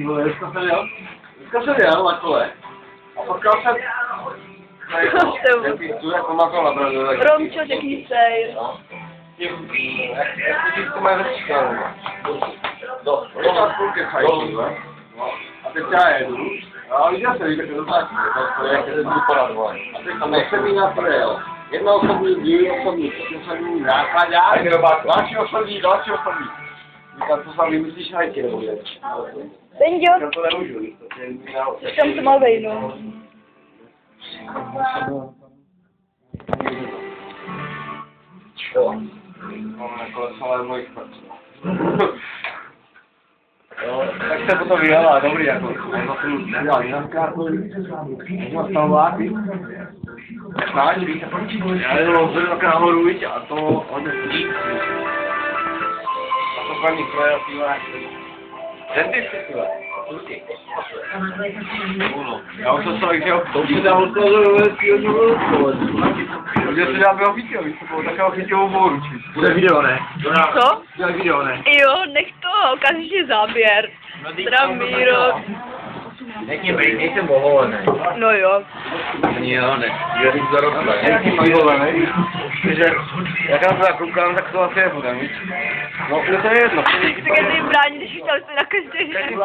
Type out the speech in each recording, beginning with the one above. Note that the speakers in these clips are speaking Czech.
ty vole, dneska jsem jel na kole. A potkal jsem... Tu jako makal na bradu. Romčo, řekni sej. Jak ty to mají večka, to má spolky chají, a teď já jedu. A viděl jsem, že to tak, jak se vypadat, vole. A teď tam nechce mít na projel. Jedna osobní, druhý osobní, osobní nákladák, další osobní. Říkám, co sám vymyslíš hajky, nebo jak? Benďo, Já to nemůžu, jsi tam tmavej, no. Jo. Mám jako celé mojich praců. Jo, tak se potom vyjela, dobrý jako. Já jsem udělal jinak, možná stavováky. Snáží, já jenom zvedl tak nahoru, víš, a to hodně střík. A to paní kroje, tyhle. Dentisty, tyhle. Já už jsem se chtěl, to už se dá odkladovat ve stílního protože se dá bylo chytil, víš, to bylo takového chytilou boru, či. Bude video, ne? Co? Bude video, ne? Jo, nech to, ukážeš si záběr. Zdravírok. Nech mě nejsem boholený. No jo. Jo, ne. Já jsem zarostlý. Jaký boholený? Takže, jak na to koukám, tak to asi nebudem, víš? No, to je jedno. Tak ty brání, když chtěl jsi na každý den.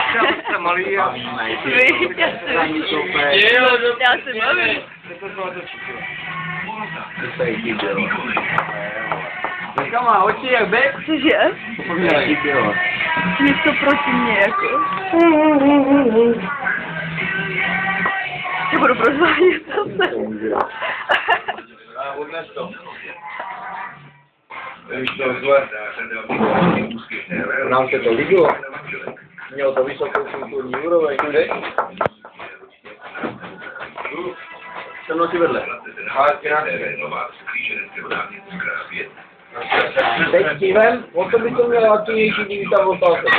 Já jsem malý a... Víš, já jsem malý. Dneska má oči jak bek. Cože? Něco proti mně, jako. Já budu prozvádět zase. Odnes to. Víš to zle. Nám se to líbilo. Mělo to vysokou kulturní úroveň. Kde? Jsem mnou si vedle. Teď kývem, o to by to mělo aktivnější, kdyby tam otázka.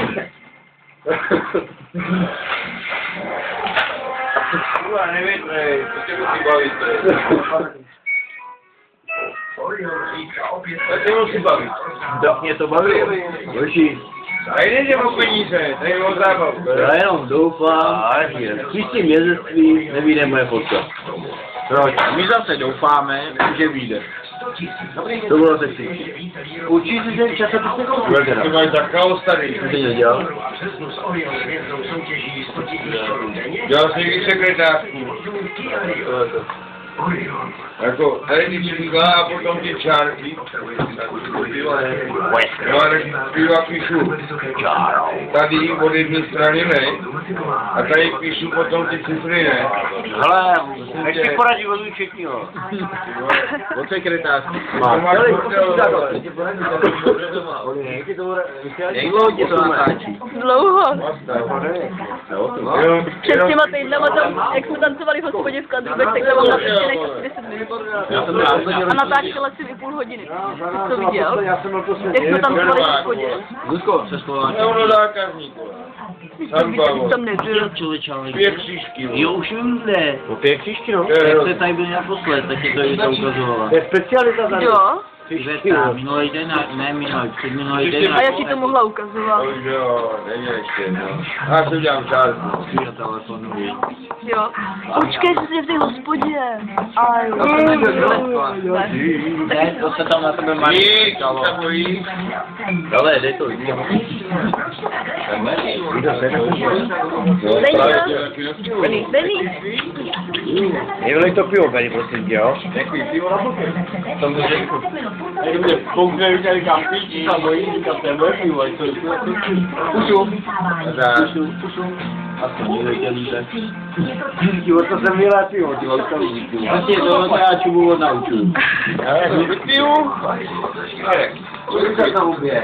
Kurva, nevím, to tě musí bavit, tak tě musí bavit. Tak mě to baví. Boží. Tady nejde o peníze, tady o zábavu. Já jenom doufám, že v příštím jezdectví nevyjde moje fotka. Proč? My zase doufáme, že vyjde. To bylo sexy. Určitě si ten časopis nekoupil teda. Ty máš tak chaos tady. Co jsi nedělal? Dělal jsi někdy sekretářku. Jako, tady ty čísla a potom ty čárky. Já píšu tady od jedné strany, ne? A tady píšu potom ty cifry, ne? Hele, nech si poradit od účetního. Od sekretářky. Jak dlouho tě to natáčí? Dlouho. Před těma týdnama tam, jak jsme tancovali v hospodě v Kadrubech, tak tam mám natáčených asi 10 minut. A natáčela si i půl hodiny. Jsi to viděl? Jak jsme tancovali v hospodě. Zuzko, přeskováš. Eurodákazník. Ty tam nebyl. Pět křížky. Jo, už vím, kde. No 5 křížky, no. Jak jste tady byli naposled, tak je to Jita ukazovala. To je specialita tady. Jo. Iveta, minulý den, ne minulý, předminulý den. A jak ti to mohla ukazovat? Jo, není ještě, no. Já si udělám čárku. Na telefonu, Jo. Počkej, jsi v té hospodě. Aj. Ne, to se tam na tebe má. Jí, to se bojí. Ale, dej to, vidím. Benny. Nevylej to pivo, Benny, prosím tě, jo? Děkuji, pivo na boky. Tam to řeknu. Jak mě koukne, že říkám píči, a bojí, říkám, to je moje pivo, to je pušu. A to někde tě líbe. Tivo, to jsem milé pivo, tivo, to líbí. Vlastně to já čubu od nauču. Pivo? Kolik se tam ubije?